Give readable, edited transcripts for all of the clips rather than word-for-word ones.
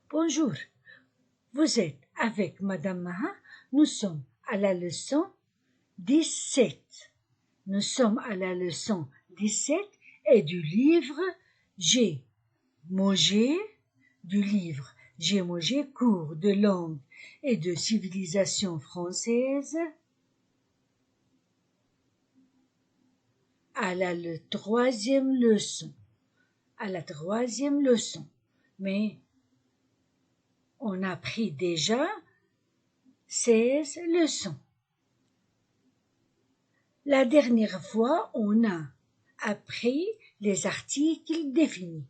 Bonjour, vous êtes avec Madame Maha. Nous sommes à la leçon 17. Nous sommes à la leçon 17 et du livre J'ai mangé, du livre J'ai mangé, cours de langue et de civilisation française, à la troisième leçon. Mais on a pris déjà 16 leçons. La dernière fois, on a appris les articles définis.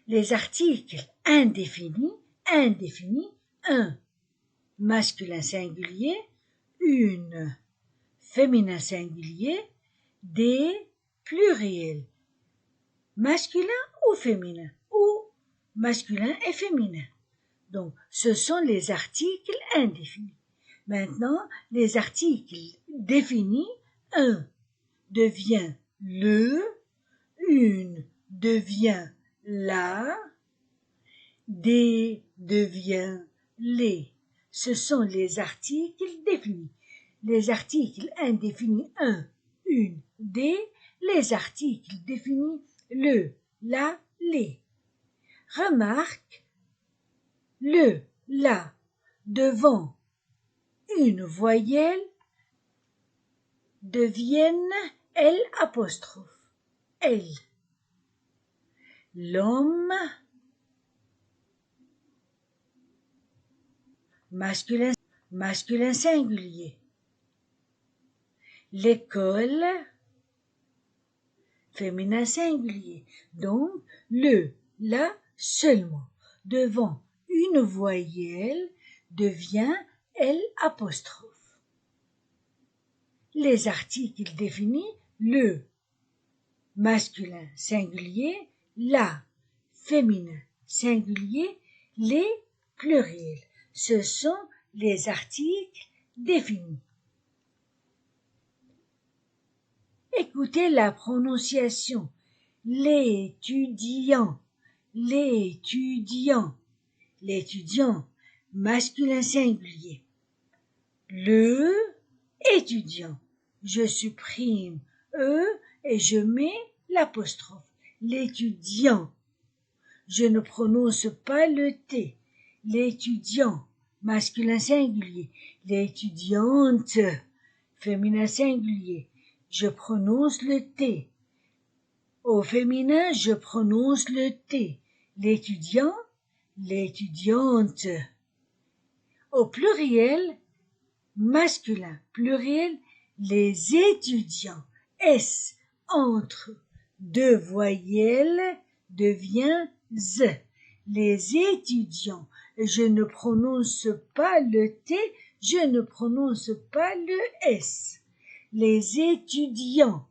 Les articles indéfinis, un masculin singulier, une féminin singulier, des pluriels, masculin ou féminin, ou masculin et féminin. Donc, ce sont les articles indéfinis. Maintenant, les articles définis, un devient le, une devient la, des devient les. Ce sont les articles définis. Les articles indéfinis, un, une, des. Les articles définis, le, la, les. Remarque, le, la, devant une voyelle deviennent L apostrophe, L. L'homme, masculin singulier. L'école, féminin singulier. Donc, le, la seulement, devant une voyelle devient L apostrophe. Les articles définis, le, masculin singulier, la, féminin singulier, les pluriels. Ce sont les articles définis. Écoutez la prononciation. L'étudiant, l'étudiant, l'étudiant, masculin singulier. Le étudiant, je supprime et je mets l'apostrophe. L'étudiant, je ne prononce pas le T. L'étudiant, masculin singulier. L'étudiante, féminin singulier. Je prononce le T. Au féminin, je prononce le T. L'étudiant, l'étudiante. Au pluriel, masculin, pluriel, les étudiants. S entre deux voyelles devient Z. Les étudiants. Je ne prononce pas le T, je ne prononce pas le S. Les étudiants,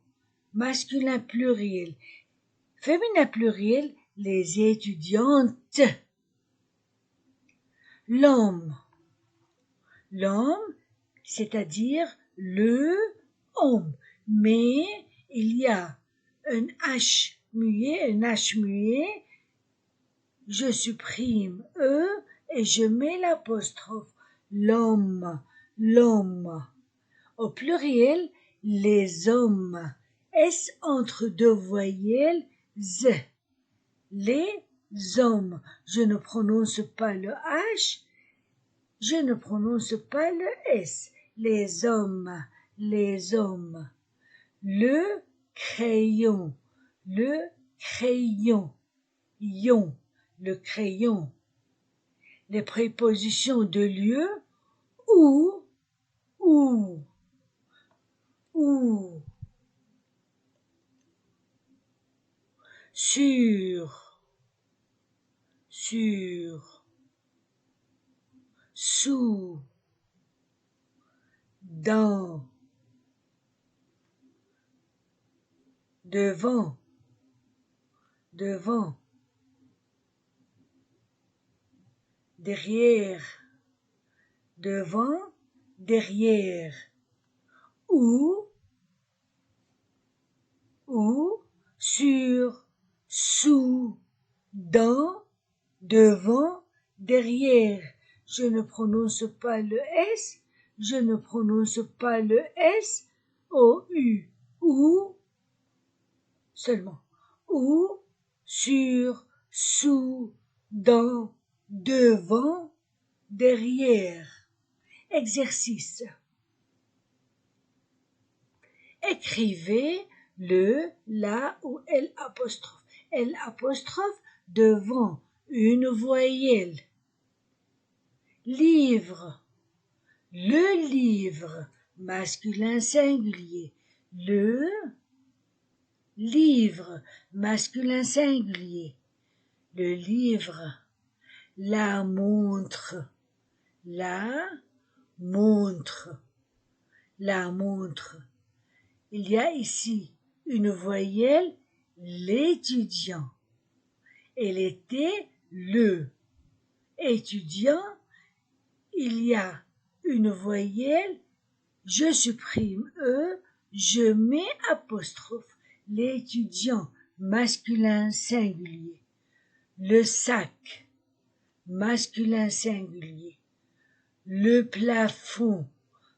masculin pluriel, féminin pluriel, les étudiantes. L'homme, c'est-à-dire le homme, mais il y a un H muet, je supprime et je mets l'apostrophe. L'homme. Au pluriel, les hommes. S entre deux voyelles, Z. Les hommes. Je ne prononce pas le H, je ne prononce pas le S. Les hommes. Le crayon. Ion. Le crayon. Les prépositions de lieu, où, sur, sous, dans, devant, derrière, devant, derrière, où, sur, sous, dans, devant, derrière. Je ne prononce pas le S, je ne prononce pas le S, O-U, ou, seulement, ou, sur, sous, dans, devant, derrière. Exercice. Écrivez le, la ou L apostrophe. L apostrophe devant une voyelle. Livre. Le livre, masculin singulier. Le livre, masculin singulier. Le livre. La montre. La montre. La montre. Il y a ici une voyelle, l'étudiant. Elle était le étudiant. Il y a une voyelle, je supprime E, je mets apostrophe. L'étudiant, masculin singulier. Le sac, masculin singulier. Le plafond,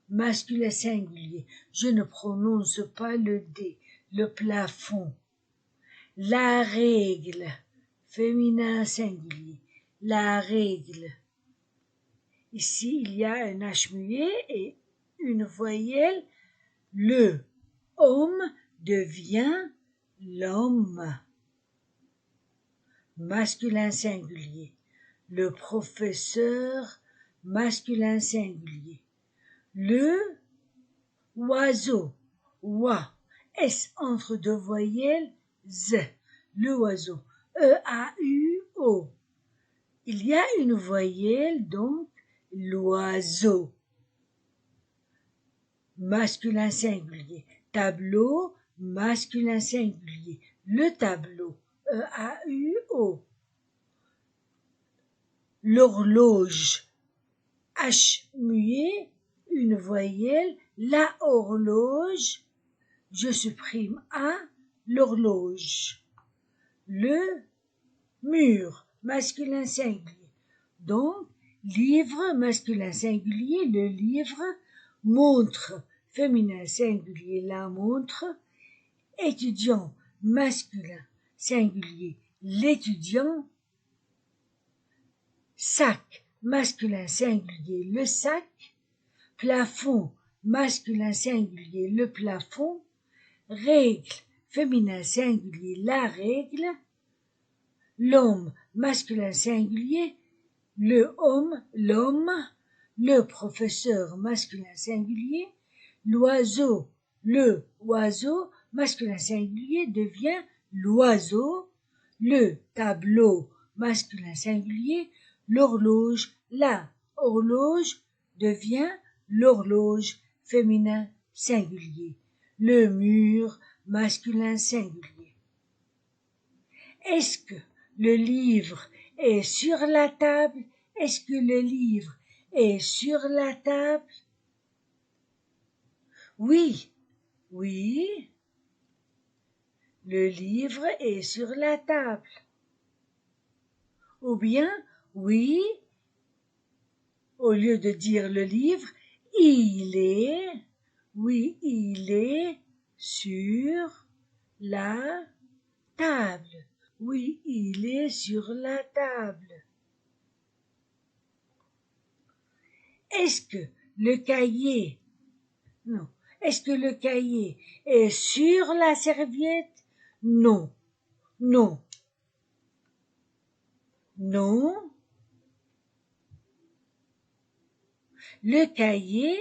masculin singulier. Je ne prononce pas le D. Le plafond. La règle, féminin singulier. La règle. Ici, il y a un H muet et une voyelle. Le homme devient l'homme. Masculin singulier. Le professeur, masculin singulier. Le oiseau, oie, S entre deux voyelles, Z. Le oiseau, E-A-U-O. Il y a une voyelle, donc, l'oiseau. Masculin singulier. Tableau, masculin singulier. Le tableau, E-A-U-O. L'horloge, H muet, une voyelle, la horloge, je supprime A, l'horloge. Le mur, masculin singulier. Donc, livre, masculin singulier, le livre, montre, féminin singulier, la montre, étudiant, masculin singulier, l'étudiant, sac, masculin singulier, le sac, plafond, masculin singulier, le plafond, règle, féminin singulier, la règle, l'homme, masculin singulier, le homme, l'homme, le professeur, masculin singulier, l'oiseau, le oiseau, masculin singulier, devient l'oiseau, le tableau, masculin singulier, l'horloge, la horloge, devient l'horloge, féminin singulier, le mur, masculin singulier. Est-ce que le livre est sur la table? Est-ce que le livre est sur la table? Oui, oui, le livre est sur la table. Ou bien, oui, au lieu de dire le livre, il est, oui, il est sur la table. Oui, il est sur la table. Est-ce que le cahier, non, est-ce que le cahier est sur la serviette? Non, non, non. Le cahier,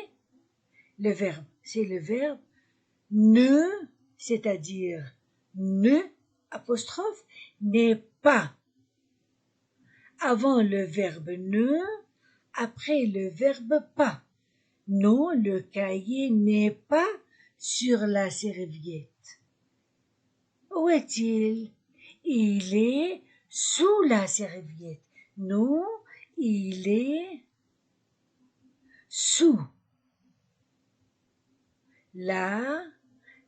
le verbe, c'est le verbe ne, c'est-à-dire ne, apostrophe, n'est pas. Avant le verbe ne, après le verbe pas. Non, le cahier n'est pas sur la serviette. Où est-il? Il est sous la serviette. Non, il est sous la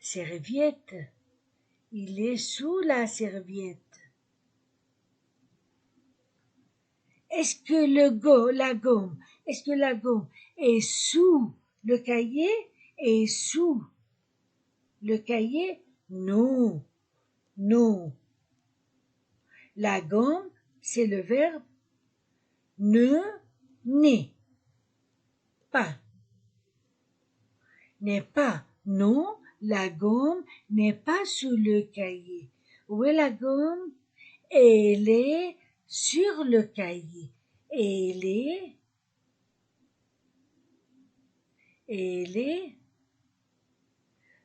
serviette. Il est sous la serviette. Est-ce que la gomme, est-ce que la gomme est sous le cahier? Est sous le cahier? Non, non. La gomme, c'est le verbe ne, n'est pas. N'est pas. Non, la gomme n'est pas sous le cahier. Où est la gomme? Elle est sur le cahier. Elle est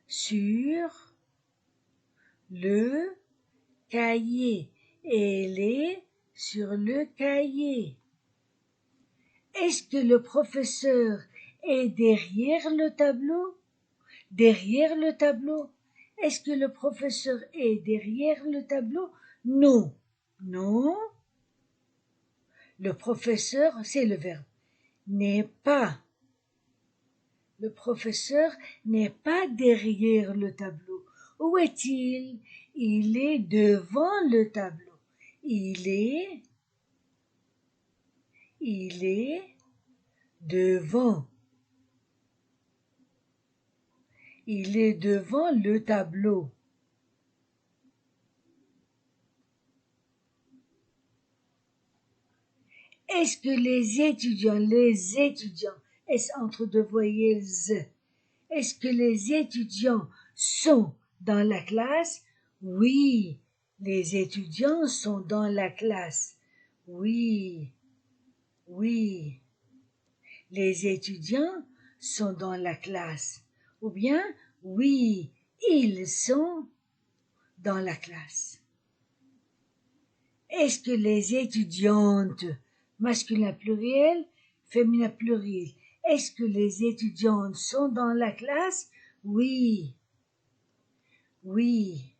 sur le cahier. Elle est sur le cahier. Est-ce que le professeur est derrière le tableau? Derrière le tableau? Est-ce que le professeur est derrière le tableau? Non. Non. Le professeur, c'est le verbe, n'est pas. Le professeur n'est pas derrière le tableau. Où est-il? Il est devant le tableau. Il est devant. Il est devant le tableau. Est-ce que les étudiants, est-ce entre deux voyelles Z? Est-ce que les étudiants sont dans la classe? Oui, les étudiants sont dans la classe. Oui, oui, les étudiants sont dans la classe. Ou bien, oui, ils sont dans la classe. Est-ce que les étudiantes, masculin pluriel, féminin pluriel, est-ce que les étudiantes sont dans la classe? Oui, oui.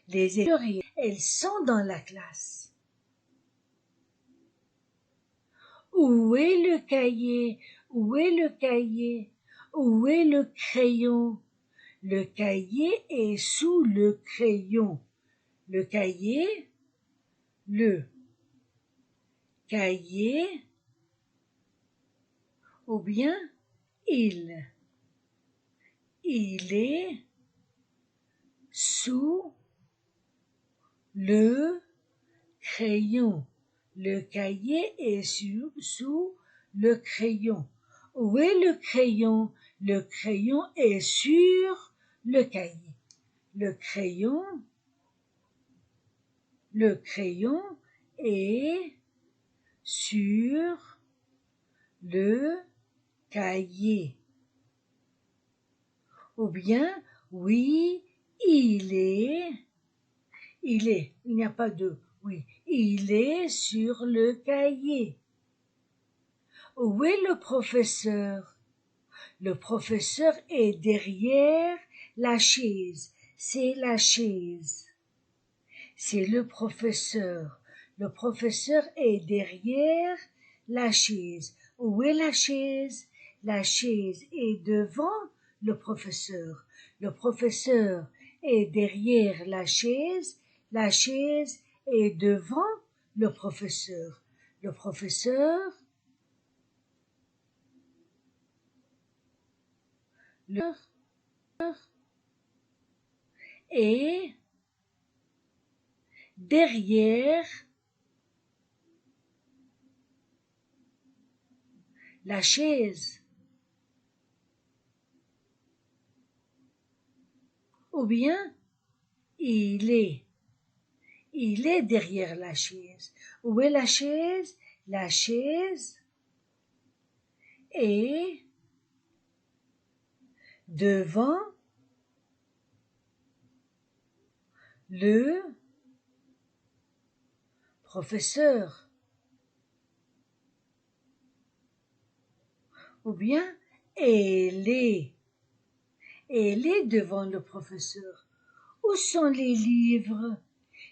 Les étudiantes, elles sont dans la classe. Où est le cahier? Où est le cahier? Où est le crayon? Le cahier est sous le crayon. Le cahier ou bien il est sous le crayon. Le cahier est sous le crayon. Où est le crayon? Le crayon est sur le cahier. Le crayon est sur le cahier. Ou bien, oui, il n'y a pas de oui, il est sur le cahier. Où est le professeur? Le professeur est derrière la chaise. C'est la chaise. C'est le professeur. Le professeur est derrière la chaise. Où est la chaise? La chaise est devant le professeur. Le professeur est derrière la chaise. La chaise est devant le professeur. Le professeur est derrière la chaise. Ou bien il est derrière la chaise. Où est la chaise? La chaise est devant le professeur. Ou bien elle est devant le professeur. Où sont les livres?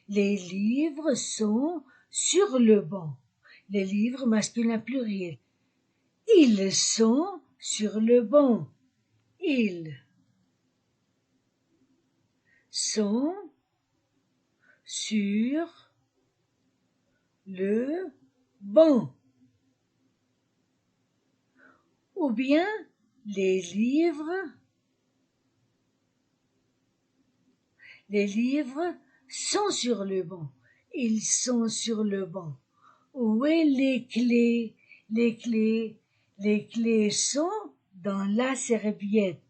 Les livres sont sur le banc. Les livres masculin pluriel. Ils sont sur le banc. Ils sont sur le bon. Ou bien les livres sont sur le banc. Ils sont sur le banc. Où est les clés? Les clés sont dans la serviette.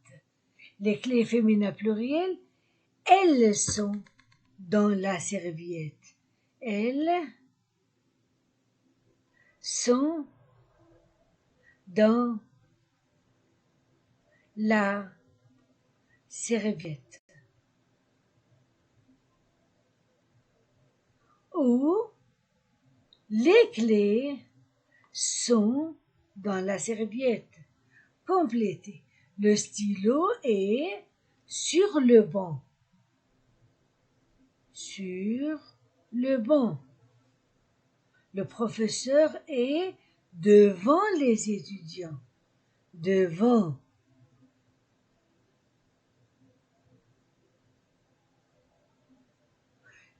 Les clés féminin pluriel, elles sont dans la serviette. Elles sont dans la serviette. Ou les clés sont dans la serviette. Complétez. Le stylo est sur le banc. Sur le banc. Le professeur est devant les étudiants. Devant.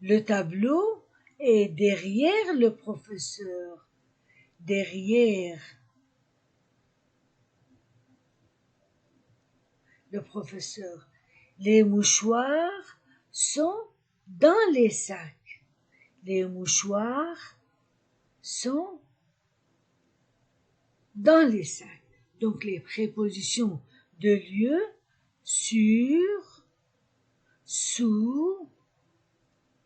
Le tableau est derrière le professeur. Derrière le professeur. Les mouchoirs sont dans les sacs. Les mouchoirs sont dans les sacs. Donc les prépositions de lieu, sur, sous,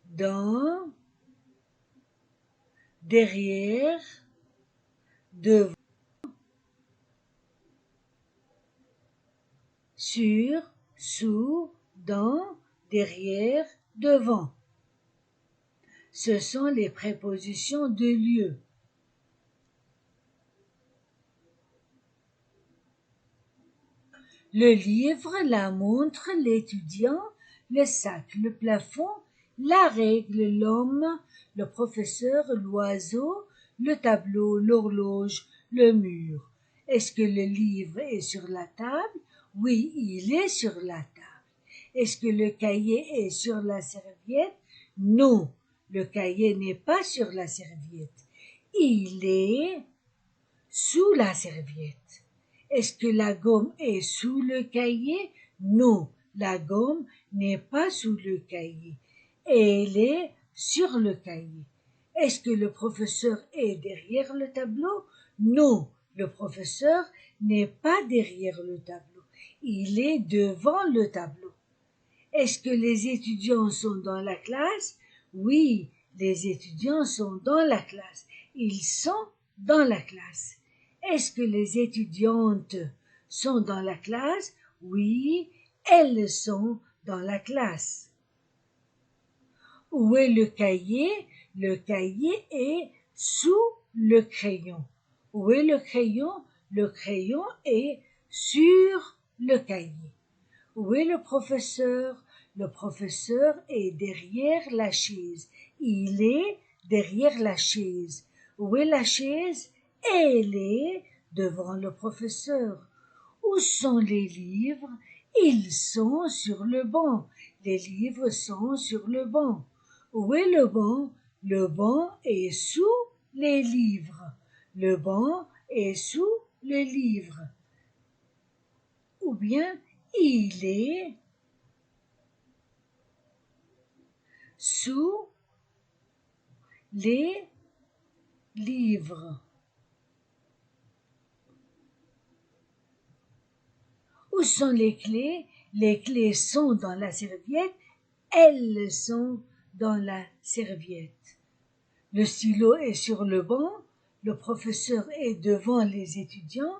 dans, derrière, devant, sur, sous, dans, derrière, devant. Ce sont les prépositions de lieu. Le livre, la montre, l'étudiant, le sac, le plafond, la règle, l'homme, le professeur, l'oiseau, le tableau, l'horloge, le mur. Est-ce que le livre est sur la table? Oui, il est sur la table. Est-ce que le cahier est sur la serviette? Non, le cahier n'est pas sur la serviette. Il est sous la serviette. Est-ce que la gomme est sous le cahier? Non, la gomme n'est pas sous le cahier. Elle est sur le cahier. Est-ce que le professeur est derrière le tableau? Non, le professeur n'est pas derrière le tableau. Il est devant le tableau. Est-ce que les étudiants sont dans la classe? Oui, les étudiants sont dans la classe. Ils sont dans la classe. Est-ce que les étudiantes sont dans la classe? Oui, elles sont dans la classe. Où est le cahier? Le cahier est sous le crayon. Où est le crayon? Le crayon est sur le cahier. Où est le professeur? Le professeur est derrière la chaise. Il est derrière la chaise. Où est la chaise? Elle est devant le professeur. Où sont les livres? Ils sont sur le banc. Les livres sont sur le banc. Où est le banc? Le banc est sous les livres. Le banc est sous les livres. Ou bien, il est sous les livres. Où sont les clés? Les clés sont dans la serviette. Elles sont dans la serviette. Le stylo est sur le banc. Le professeur est devant les étudiants.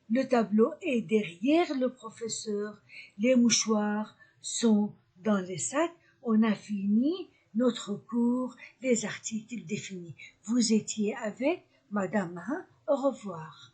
Le tableau est derrière le professeur. Les mouchoirs sont dans les sacs. On a fini notre cours, les articles définis. Vous étiez avec Madame Mahin. Au revoir.